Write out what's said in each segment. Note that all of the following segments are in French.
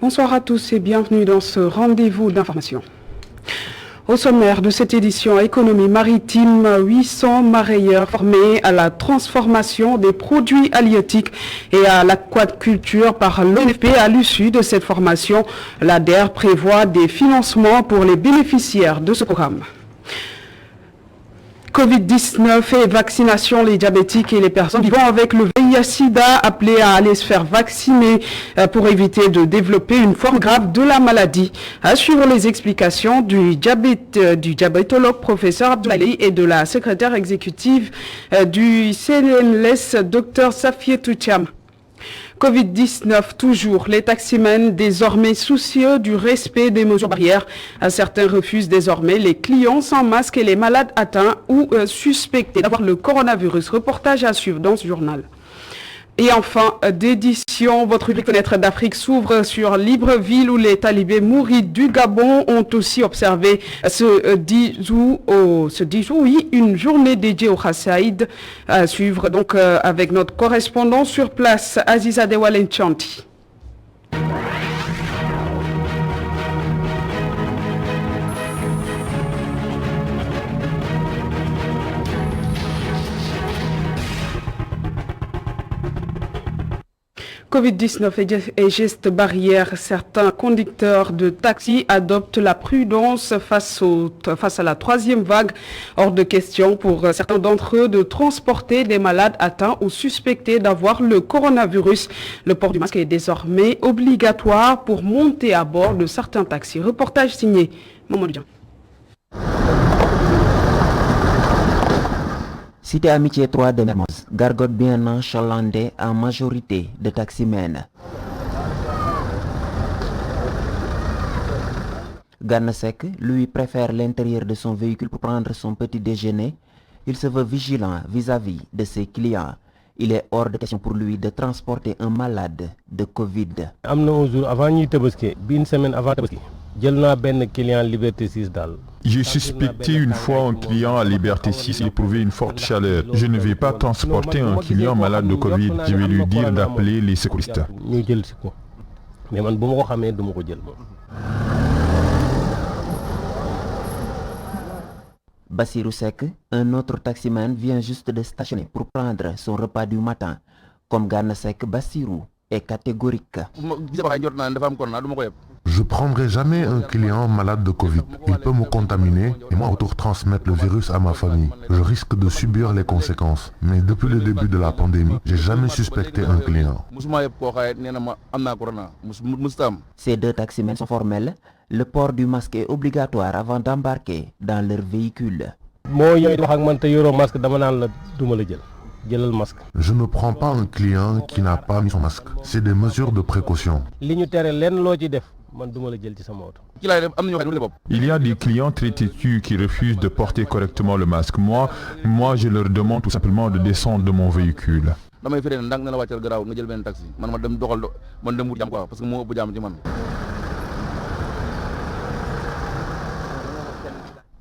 Bonsoir à tous et bienvenue dans ce rendez-vous d'information. Au sommaire de cette édition Économie maritime, 800 mareyeurs formés à la transformation des produits halieutiques et à l'aquaculture par l'ONFP. À l'issue de cette formation, l'ADER prévoit des financements pour les bénéficiaires de ce programme. Covid-19 et vaccination, les diabétiques et les personnes vivant avec le VIH-Sida appelés à aller se faire vacciner pour éviter de développer une forme grave de la maladie. À suivre les explications du diabétologue professeur Abdoulaye et de la secrétaire exécutive du CNLS, Dr Safietou Thiam. Covid-19 toujours, les taximens désormais soucieux du respect des mesures barrières. Certains refusent désormais les clients sans masque et les malades atteints ou suspectés d'avoir le coronavirus. Reportage à suivre dans ce journal. Et enfin, d'édition, votre rubrique Fenêtre d'Afrique s'ouvre sur Libreville où les talibés mourides du Gabon ont aussi observé ce 10 août, une journée dédiée au Khassaïd. À suivre donc avec notre correspondant sur place, Aziza Dewalenchanti. Covid-19 et gestes barrières, certains conducteurs de taxi adoptent la prudence face à la troisième vague. Hors de question pour certains d'entre eux de transporter des malades atteints ou suspectés d'avoir le coronavirus. Le port du masque est désormais obligatoire pour monter à bord de certains taxis. Reportage signé Mamadou Dian. Cité Amitié 3 de Mermoz gargote bien enchalandé en majorité de taximens. Gana Seck, lui, préfère l'intérieur de son véhicule pour prendre son petit déjeuner. Il se veut vigilant vis-à-vis de ses clients. Il est hors de question pour lui de transporter un malade de Covid. Une semaine avant J'ai suspecté une fois un client à Liberté 6 éprouver une forte chaleur. Je ne vais pas transporter un client malade de Covid. Je vais lui dire d'appeler les secouristes. Bassirou Seck, un autre taximan, vient juste de stationner pour prendre son repas du matin. Comme Gana Seck, Bassirou est catégorique. Je ne prendrai jamais un client malade de Covid. Il peut me contaminer et moi autour transmettre le virus à ma famille. Je risque de subir les conséquences. Mais depuis le début de la pandémie, j'ai jamais suspecté un client. Ces deux taximens sont formels. Le port du masque est obligatoire avant d'embarquer dans leur véhicule. Je ne prends pas un client qui n'a pas mis son masque. C'est des mesures de précaution. Il y a des clients très têtus qui refusent de porter correctement le masque. Moi, je leur demande tout simplement de descendre de mon véhicule.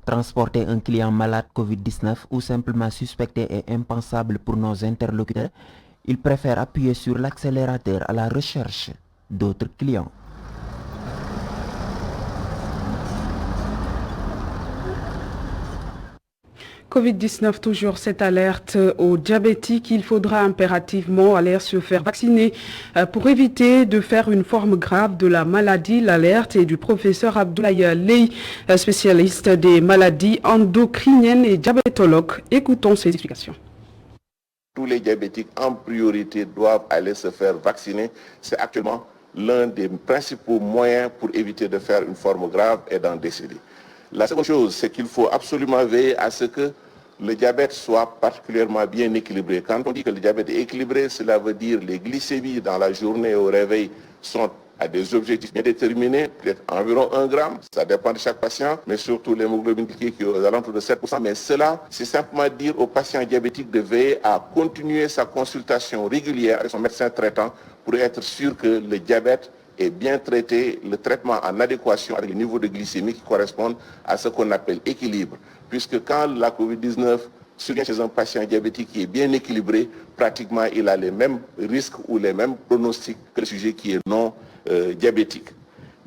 Transporter un client malade Covid-19 ou simplement suspecté est impensable pour nos interlocuteurs. Ils préfèrent appuyer sur l'accélérateur à la recherche d'autres clients. Covid-19, toujours cette alerte aux diabétiques. Il faudra impérativement aller se faire vacciner pour éviter de faire une forme grave de la maladie. L'alerte est du professeur Abdoulaye Ley, spécialiste des maladies endocriniennes et diabétologue. Écoutons ses explications. Tous les diabétiques en priorité doivent aller se faire vacciner. C'est actuellement l'un des principaux moyens pour éviter de faire une forme grave et d'en décéder. La seconde chose, c'est qu'il faut absolument veiller à ce que le diabète soit particulièrement bien équilibré. Quand on dit que le diabète est équilibré, cela veut dire que les glycémies dans la journée au réveil sont à des objectifs bien déterminés, peut-être environ 1 gramme, ça dépend de chaque patient, mais surtout l'hémoglobine glycée qui est aux alentours de 7%. Mais cela, c'est simplement dire au patient diabétique de veiller à continuer sa consultation régulière avec son médecin traitant pour être sûr que le diabète est bien traité, le traitement en adéquation avec les niveaux de glycémie qui correspondent à ce qu'on appelle équilibre. Puisque quand la Covid-19 survient chez un patient diabétique qui est bien équilibré, pratiquement il a les mêmes risques ou les mêmes pronostics que le sujet qui est non diabétique.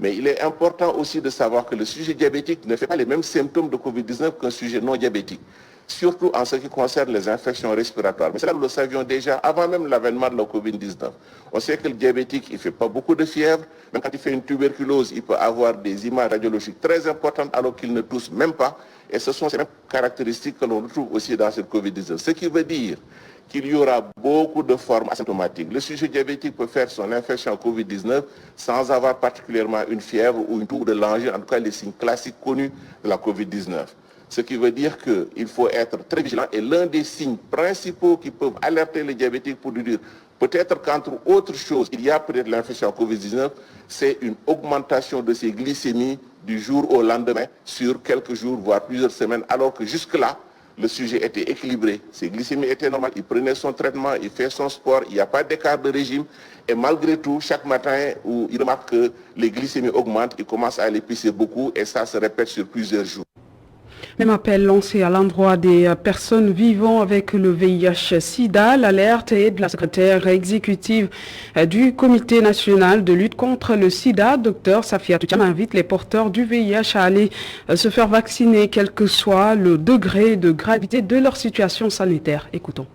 Mais il est important aussi de savoir que le sujet diabétique ne fait pas les mêmes symptômes de Covid-19 qu'un sujet non diabétique, surtout en ce qui concerne les infections respiratoires. Mais cela, nous le savions déjà avant même l'avènement de la Covid-19. On sait que le diabétique, il ne fait pas beaucoup de fièvre. Même quand il fait une tuberculose, il peut avoir des images radiologiques très importantes alors qu'il ne tousse même pas. Et ce sont ces mêmes caractéristiques que l'on retrouve aussi dans cette Covid-19. Ce qui veut dire qu'il y aura beaucoup de formes asymptomatiques. Le sujet diabétique peut faire son infection Covid-19 sans avoir particulièrement une fièvre ou une toux de l'angine, en tout cas les signes classiques connus de la Covid-19. Ce qui veut dire qu'il faut être très vigilant. Et l'un des signes principaux qui peuvent alerter les diabétiques pour lui dire peut-être qu'entre autres choses, il y a peut-être l'infection Covid-19, c'est une augmentation de ses glycémies du jour au lendemain sur quelques jours, voire plusieurs semaines, alors que jusque-là, le sujet était équilibré. Ses glycémies étaient normales, il prenait son traitement, il fait son sport, il n'y a pas d'écart de régime. Et malgré tout, chaque matin où il remarque que les glycémies augmentent, il commence à aller pisser beaucoup et ça se répète sur plusieurs jours. Même appel lancé à l'endroit des personnes vivant avec le VIH-Sida. L'alerte est de la secrétaire exécutive du Comité national de lutte contre le Sida, Dr Safiatou Thiam, invite les porteurs du VIH à aller se faire vacciner, quel que soit le degré de gravité de leur situation sanitaire. Écoutons.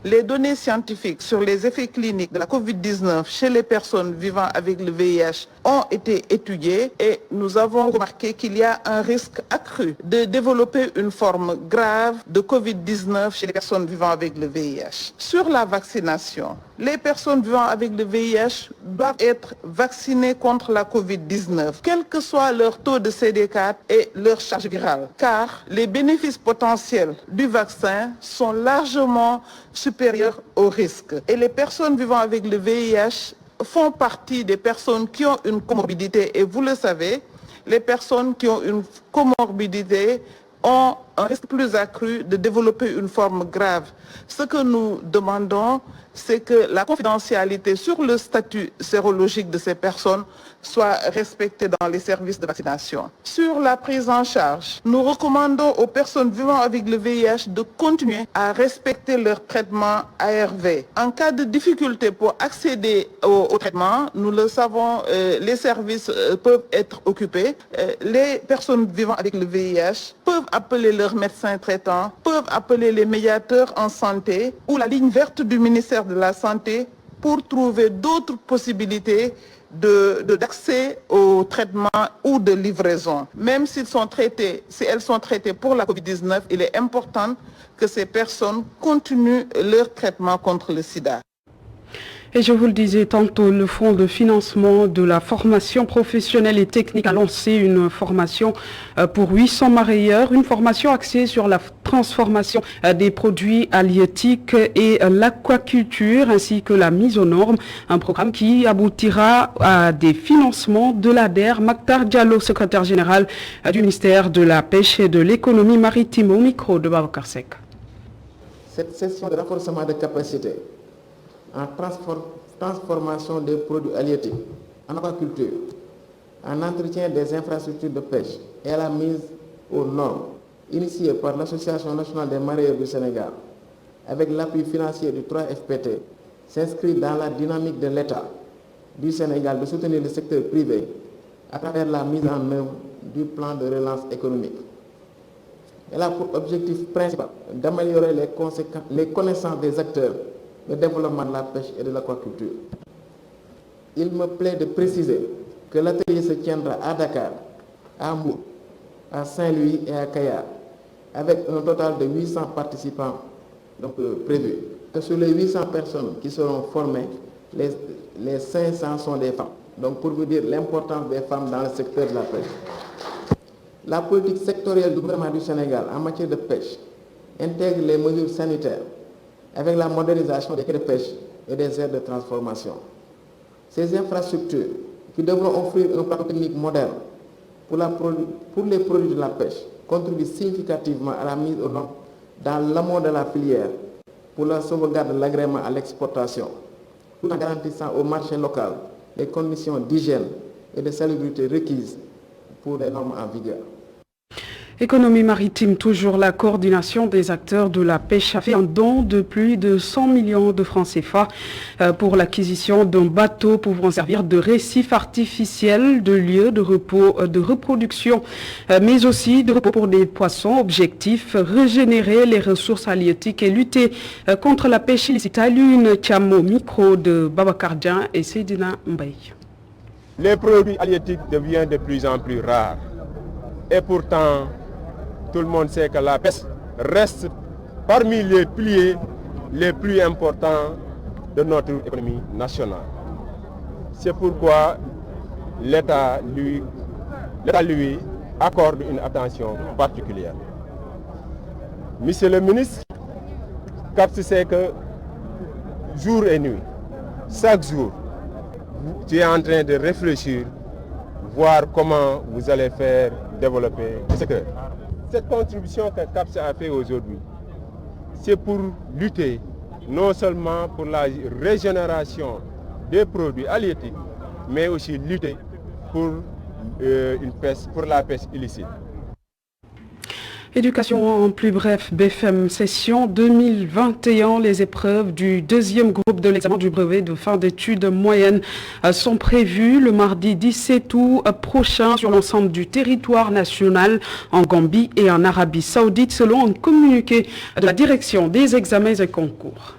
Les données scientifiques sur les effets cliniques de la Covid-19 chez les personnes vivant avec le VIH ont été étudiées et nous avons remarqué qu'il y a un risque accru de développer une forme grave de Covid-19 chez les personnes vivant avec le VIH. Sur la vaccination, les personnes vivant avec le VIH doivent être vaccinées contre la Covid-19, quel que soit leur taux de CD4 et leur charge virale, car les bénéfices potentiels du vaccin sont largement supérieurs aux risques. Et les personnes vivant avec le VIH font partie des personnes qui ont une comorbidité. Et vous le savez, les personnes qui ont une comorbidité ont un risque plus accru de développer une forme grave. Ce que nous demandons, c'est que la confidentialité sur le statut sérologique de ces personnes soit respectée dans les services de vaccination. Sur la prise en charge, nous recommandons aux personnes vivant avec le VIH de continuer à respecter leur traitement ARV. En cas de difficulté pour accéder au traitement, nous le savons, les services peuvent être occupés. Les personnes vivant avec le VIH peuvent appeler leur médecin traitant, peuvent appeler les médiateurs en santé ou la ligne verte du ministère de la Santé pour trouver d'autres possibilités d'accès au traitement ou de livraison. Même si elles sont traitées pour la Covid-19, il est important que ces personnes continuent leur traitement contre le sida. Et je vous le disais tantôt, le Fonds de financement de la formation professionnelle et technique a lancé une formation pour 800 marailleurs, une formation axée sur la transformation des produits halieutiques et l'aquaculture ainsi que la mise aux normes, un programme qui aboutira à des financements de l'ADER. Maktar Diallo, secrétaire général du ministère de la Pêche et de l'économie maritime, au micro de Babacar Seck. Cette session de renforcement de capacité en transformation des produits halieutiques, en aquaculture, en entretien des infrastructures de pêche et à la mise aux normes, initiée par l'Association nationale des mareyeurs du Sénégal, avec l'appui financier du 3FPT, s'inscrit dans la dynamique de l'État du Sénégal de soutenir le secteur privé à travers la mise en œuvre du plan de relance économique. Elle a pour objectif principal d'améliorer les connaissances des acteurs le développement de la pêche et de l'aquaculture. Il me plaît de préciser que l'atelier se tiendra à Dakar, à Mbour, à Saint-Louis et à Kayar, avec un total de 800 participants prévus. Que sur les 800 personnes qui seront formées, les 500 sont des femmes. Donc pour vous dire l'importance des femmes dans le secteur de la pêche. La politique sectorielle du gouvernement du Sénégal en matière de pêche intègre les mesures sanitaires avec la modernisation des quais de pêche et des aires de transformation. Ces infrastructures, qui devront offrir un plateau technique moderne pour les produits de la pêche, contribuent significativement à la mise aux normes dans l'amont de la filière pour la sauvegarde de l'agrément à l'exportation, tout en garantissant au marché local les conditions d'hygiène et de salubrité requises pour les normes en vigueur. Économie maritime, toujours la coordination des acteurs de la pêche a fait un don de plus de 100 millions de francs CFA pour l'acquisition d'un bateau pouvant servir de récif artificiel, de lieu de repos, de reproduction, mais aussi de repos pour des poissons. Objectif, régénérer les ressources halieutiques et lutter contre la pêche illicite. À l'une, Thiamo, micro de Babacar Dian et Seydina Mbaye. Les produits halieutiques deviennent de plus en plus rares. Et pourtant, tout le monde sait que la pêche reste parmi les piliers les plus importants de notre économie nationale. C'est pourquoi l'État lui accorde une attention particulière. Monsieur le ministre, CAPS sait que jour et nuit, chaque jour, tu es en train de réfléchir, voir comment vous allez faire développer le secteur. Cette contribution que CAPS a fait aujourd'hui, c'est pour lutter non seulement pour la régénération des produits halieutiques, mais aussi lutter pour la pêche illicite. Éducation en plus bref, BFM session 2021. Les épreuves du deuxième groupe de l'examen du brevet de fin d'études moyennes sont prévues le mardi 17 août prochain sur l'ensemble du territoire national en Gambie et en Arabie Saoudite selon un communiqué de la direction des examens et concours.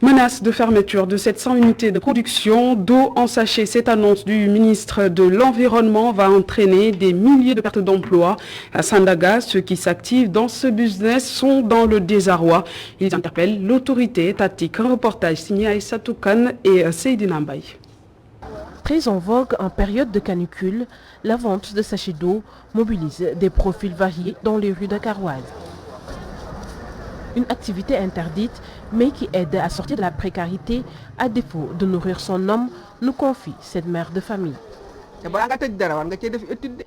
Menace de fermeture de 700 unités de production d'eau en sachet. Cette annonce du ministre de l'Environnement va entraîner des milliers de pertes d'emplois. À Sandaga, ceux qui s'activent dans ce business sont dans le désarroi. Ils interpellent l'autorité étatique. Un reportage signé Aïssatou Khan et Seydina Mbaye. Très en vogue en période de canicule, la vente de sachets d'eau mobilise des profils variés dans les rues dakaroises. Une activité interdite, mais qui aide à sortir de la précarité, à défaut de nourrir son homme, nous confie cette mère de famille.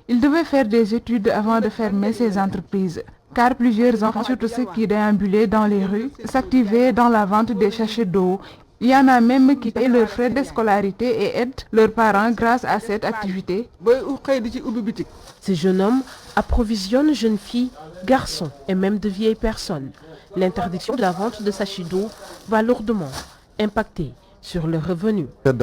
Il devait faire des études avant de fermer ses entreprises, car plusieurs enfants, surtout ceux qui déambulaient dans les rues, s'activaient dans la vente des sachets d'eau. Il y en a même qui paient leurs frais de scolarité et aident leurs parents grâce à cette activité. Ces jeunes hommes approvisionnent jeunes filles, garçons et même de vieilles personnes. L'interdiction de la vente de sachets d'eau va lourdement impacter sur leurs revenus. Dès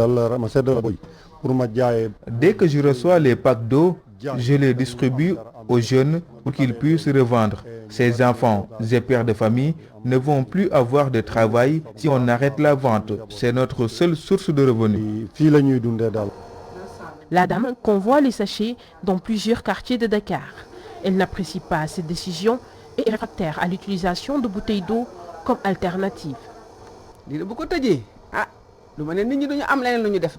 que je reçois les packs d'eau, je les distribue aux jeunes pour qu'ils puissent revendre. Ces enfants et pères de famille ne vont plus avoir de travail si on arrête la vente. C'est notre seule source de revenus. La dame convoie les sachets dans plusieurs quartiers de Dakar. Elle n'apprécie pas cette décision et est réfractaire à l'utilisation de bouteilles d'eau comme alternative.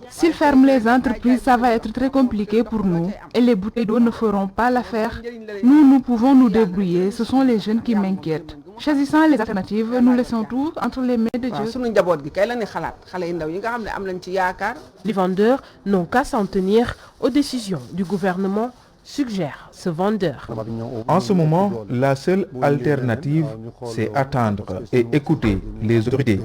S'ils ferment les entreprises, ça va être très compliqué pour nous et les bouteilles d'eau ne feront pas l'affaire. Nous pouvons nous débrouiller, ce sont les jeunes qui m'inquiètent. Choisissant les alternatives, nous laissons tout entre les mains de Dieu. Les vendeurs n'ont qu'à s'en tenir aux décisions du gouvernement, suggère ce vendeur. En ce moment, la seule alternative, c'est attendre et écouter les autorités.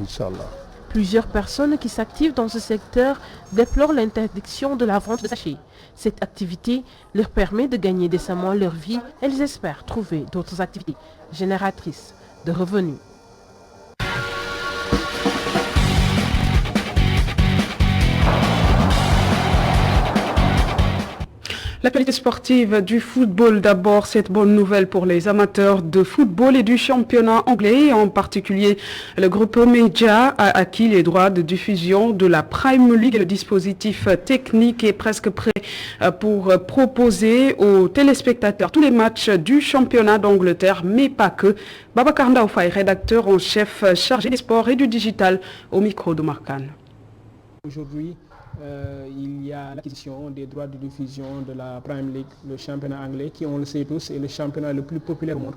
Plusieurs personnes qui s'activent dans ce secteur déplorent l'interdiction de la vente de sachets. Cette activité leur permet de gagner décemment leur vie. Elles espèrent trouver d'autres activités génératrices de revenus. L'actualité sportive du football, d'abord cette bonne nouvelle pour les amateurs de football et du championnat anglais, en particulier le groupe Media a acquis les droits de diffusion de la Prime League. Le dispositif technique est presque prêt pour proposer aux téléspectateurs tous les matchs du championnat d'Angleterre, mais pas que. Babacar Ndaoufay, rédacteur en chef chargé des sports et du digital, au micro de Marcan. Aujourd'hui, il y a l'acquisition des droits de diffusion de la Prime League, le championnat anglais, qui, on le sait tous, est le championnat le plus populaire au monde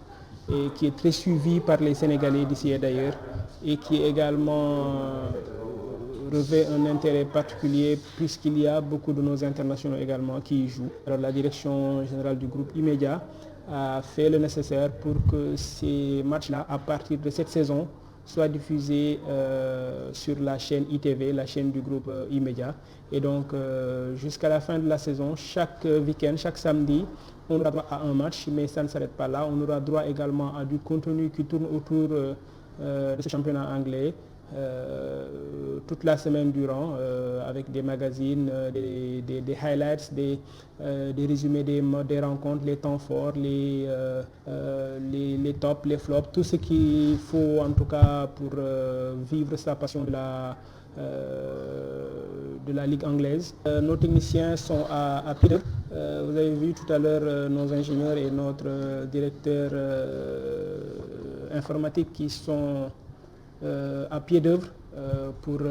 et qui est très suivi par les Sénégalais d'ici et d'ailleurs et qui également revêt un intérêt particulier puisqu'il y a beaucoup de nos internationaux également qui y jouent. Alors la direction générale du groupe Immédiat a fait le nécessaire pour que ces matchs-là, à partir de cette saison, soit diffusé sur la chaîne ITV, la chaîne du groupe E-Media. Et donc jusqu'à la fin de la saison, chaque week-end, chaque samedi, on aura droit à un match, mais ça ne s'arrête pas là. On aura droit également à du contenu qui tourne autour de ce championnat anglais toute la semaine durant, avec des magazines, des highlights, des résumés des rencontres, les temps forts, les tops, les flops, tout ce qu'il faut en tout cas pour vivre sa passion de la Ligue anglaise. Nos techniciens sont à pied d'œuvre. Vous avez vu tout à l'heure nos ingénieurs et notre directeur informatique qui sont à pied d'œuvre pour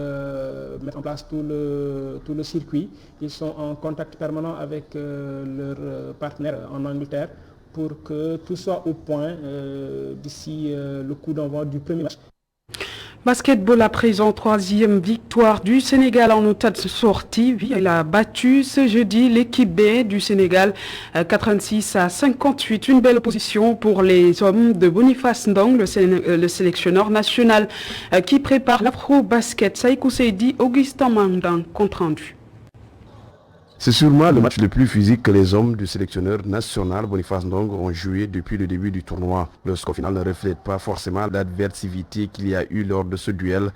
mettre en place tout le circuit. Ils sont en contact permanent avec leurs partenaires en Angleterre pour que tout soit au point d'ici le coup d'envoi du premier match. Basketball à présent, troisième victoire du Sénégal en état de sortie. Il a battu ce jeudi l'équipe B du Sénégal 86-58. Une belle opposition pour les hommes de Boniface Ndong, le sélectionneur national qui prépare l'afro-basket. Saïkou Seydi, Augustin Mandan, compte rendu. C'est sûrement le match le plus physique que les hommes du sélectionneur national Boniface Ndong ont joué depuis le début du tournoi. Le score final ne reflète pas forcément l'adversité qu'il y a eu lors de ce duel.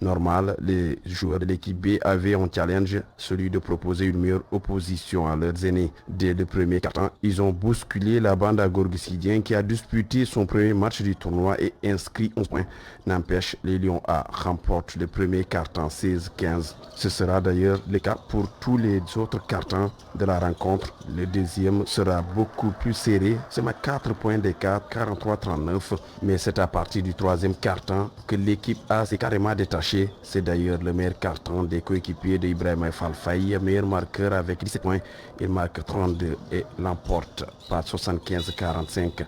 Normal, les joueurs de l'équipe B avaient en challenge celui de proposer une meilleure opposition à leurs aînés. Dès le premier quart-temps, ils ont bousculé la bande à Gorgissidien qui a disputé son premier match du tournoi et inscrit 11 points. N'empêche, les Lions A remportent le premier quart-temps 16-15. Ce sera d'ailleurs le cas pour tous les autres quart-temps de la rencontre. Le deuxième sera beaucoup plus serré, seulement 4 points d'écart, 43-39. Mais c'est à partir du troisième quart-temps que l'équipe A s'est carrément détachée. C'est d'ailleurs le meilleur carton des coéquipiers d'Ibrahima Falfaï, meilleur marqueur avec 17 points. Il marque 32 et l'emporte par 75-45.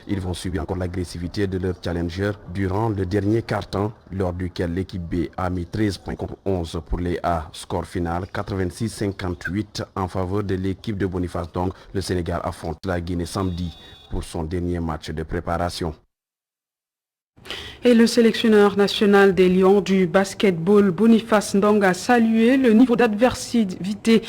Ils vont subir encore l'agressivité de leur challenger durant le dernier quart-temps, lors duquel l'équipe B a mis 13 points contre 11 pour les A. Score final 86-58 en faveur de l'équipe de Boniface Ndong. Le Sénégal affronte la Guinée samedi pour son dernier match de préparation. Et le sélectionneur national des Lions du basketball, Boniface Ndong, a salué le niveau d'adversité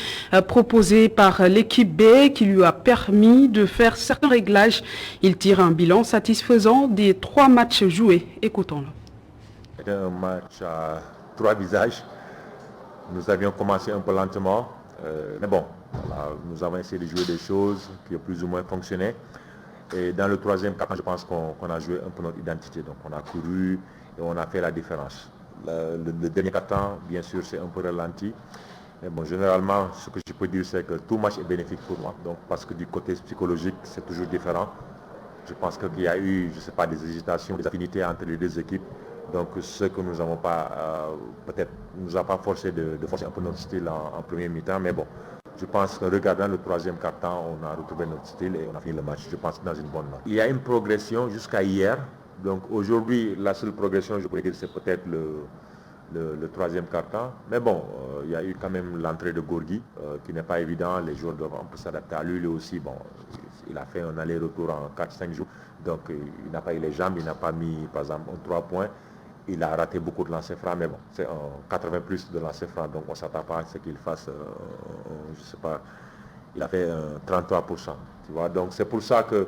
proposé par l'équipe B qui lui a permis de faire certains réglages. Il tire un bilan satisfaisant des 3 matchs joués. Écoutons-le. C'était un match à 3 visages. Nous avions commencé un peu lentement, mais bon, voilà, nous avons essayé de jouer des choses qui ont plus ou moins fonctionné. Et dans le troisième quart-temps, je pense qu'on a joué un peu notre identité. Donc on a couru et on a fait la différence. Le dernier quart-temps, bien sûr, c'est un peu ralenti. Mais bon, généralement, ce que je peux dire, c'est que tout match est bénéfique pour moi. Donc, parce que du côté psychologique, c'est toujours différent. Je pense qu'il y a eu, je ne sais pas, des hésitations, des affinités entre les deux équipes. Donc ce que nous n'avons pas, peut-être, nous a pas forcé de forcer un peu notre style en premier mi-temps. Mais bon, je pense que regardant le troisième quart-temps, on a retrouvé notre style et on a fini le match, je pense, dans une bonne note. Il y a une progression jusqu'à hier. Donc aujourd'hui, la seule progression, je pourrais dire, c'est peut-être le troisième quart-temps. Mais bon, il y a eu quand même l'entrée de Gorgui, qui n'est pas évident. Les joueurs doivent un peu s'adapter à lui. Lui aussi, bon, il a fait un aller-retour en 4-5 jours. Donc il n'a pas eu les jambes, il n'a pas mis, par exemple, 3 points. Il a raté beaucoup de lancers francs, mais bon, c'est 80 plus de lancers francs, donc on ne s'attend pas à ce qu'il fasse, je ne sais pas, il a fait 33%, tu vois. Donc c'est pour ça que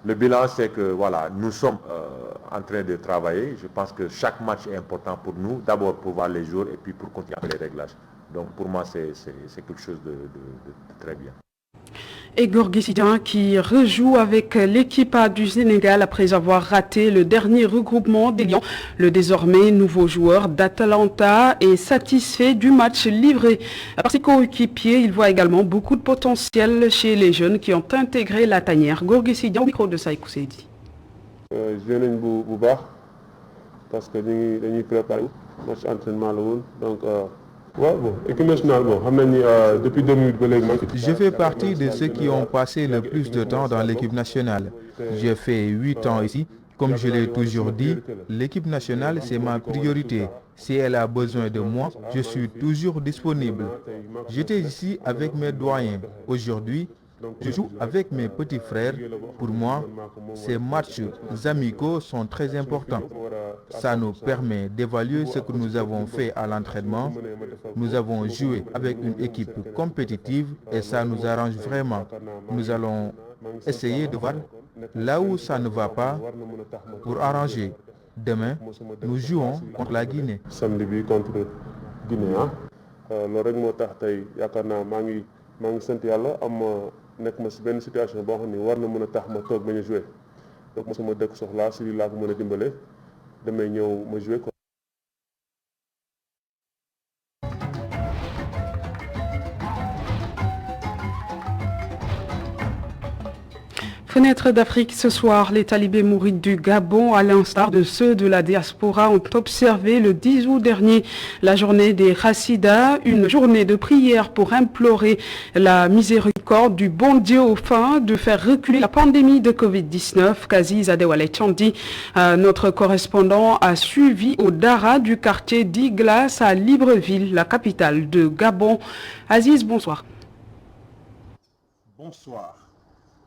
le bilan, c'est que voilà, nous sommes en train de travailler. Je pense que chaque match est important pour nous, d'abord pour voir les jours et puis pour continuer les réglages. Donc pour moi, c'est quelque chose de très bien. Et Gorgissidien qui rejoue avec l'équipe A du Sénégal après avoir raté le dernier regroupement des Lions. Le désormais nouveau joueur d'Atalanta est satisfait du match livré par ses coéquipiers. Il voit également beaucoup de potentiel chez les jeunes qui ont intégré la tanière. Gorgissidien au micro de Saïkou Seydi. Joué nañ bu baax parce que dañuy préparé match entraînement la woon donc. Depuis 2008, je fais partie de ceux qui ont passé le plus de temps dans l'équipe nationale. J'ai fait 8 ans ici. Comme je l'ai toujours dit, l'équipe nationale, c'est ma priorité. Si elle a besoin de moi, je suis toujours disponible. J'étais ici avec mes doyens. Aujourd'hui, Je joue avec mes petits frères. Pour moi, ces matchs amicaux sont très importants. Ça nous permet d'évaluer ce que nous avons fait à l'entraînement. Nous avons joué avec une équipe compétitive et ça nous arrange vraiment. Nous allons essayer de voir là où ça ne va pas pour arranger. Demain, nous jouons contre la Guinée. Samedi contre Guinée. Loolu rek moo tax tey yaakaar naa maa ngi sant yàlla am nekk ma si benn situation boo xam ne war na mën a tax ma toog bañ a joué donc ma sama dëkk soxlaa si lii laa ko mën a dimbale damay ñëw ma joué ko. Fenêtre d'Afrique ce soir, les talibés mourides du Gabon, à l'instar de ceux de la diaspora, ont observé le 10 août dernier la journée des Hassidas, une journée de prière pour implorer la miséricorde du bon Dieu afin de faire reculer la pandémie de Covid-19. Kazi Adewale Chandi, notre correspondant, a suivi au Dara du quartier d'Iglas à Libreville, la capitale de Gabon. Aziz, bonsoir. Bonsoir.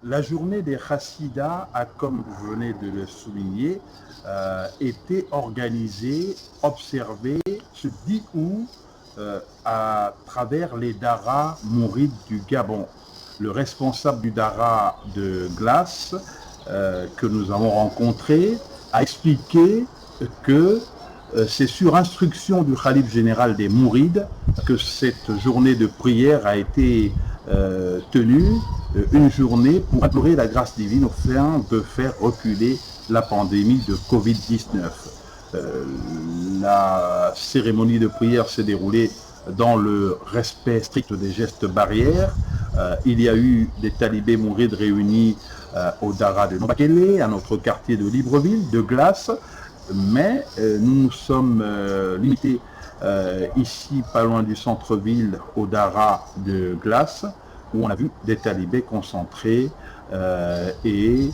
La journée des Hassidas a, comme vous venez de le souligner, été organisée, observée ce 10 août à travers les Dara mourides du Gabon. Le responsable du Dara de Glace que nous avons rencontré a expliqué que c'est sur instruction du Khalife général des Mourides que cette journée de prière a été tenue, une journée pour implorer la grâce divine afin de faire reculer la pandémie de Covid-19. La cérémonie de prière s'est déroulée dans le respect strict des gestes barrières. Il y a eu des talibés mourides réunis au Dara de Nobakele, à notre quartier de Libreville, de Glace, mais nous nous sommes limités ici, pas loin du centre-ville, au Dara de Glace, où on a vu des talibés concentrés et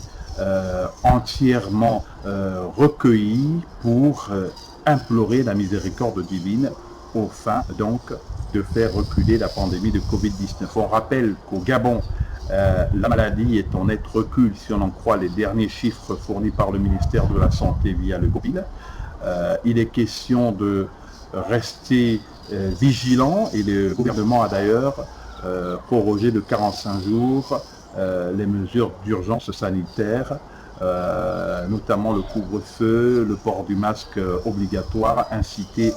entièrement recueillis pour implorer la miséricorde divine au fin donc de faire reculer la pandémie de Covid-19. On rappelle qu'au Gabon, la maladie est en net recul si on en croit les derniers chiffres fournis par le ministère de la Santé via le Covid. Il est question de rester vigilant et le gouvernement a d'ailleurs prorogé de 45 jours les mesures d'urgence sanitaire, notamment le couvre-feu, le port du masque obligatoire, inciter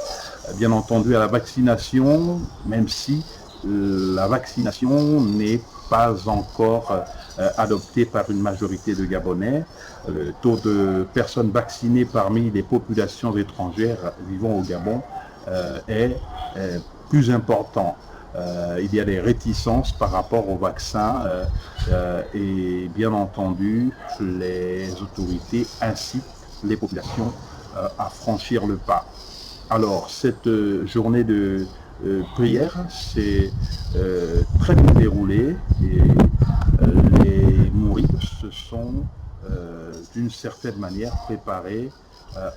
bien entendu à la vaccination, même si la vaccination n'est pas encore adoptée par une majorité de Gabonais. Le taux de personnes vaccinées parmi les populations étrangères vivant au Gabon est plus important. Il y a des réticences par rapport au vaccin et bien entendu les autorités incitent les populations à franchir le pas. Alors cette journée de prière s'est très bien déroulée et les mourides se sont d'une certaine manière préparés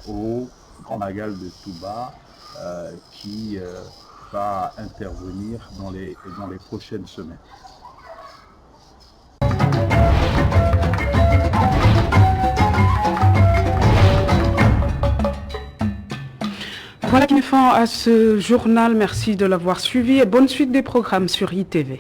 au Grand Magal de Touba qui va intervenir dans les prochaines semaines. Voilà qui met fin à ce journal. Merci de l'avoir suivi et bonne suite des programmes sur ITV.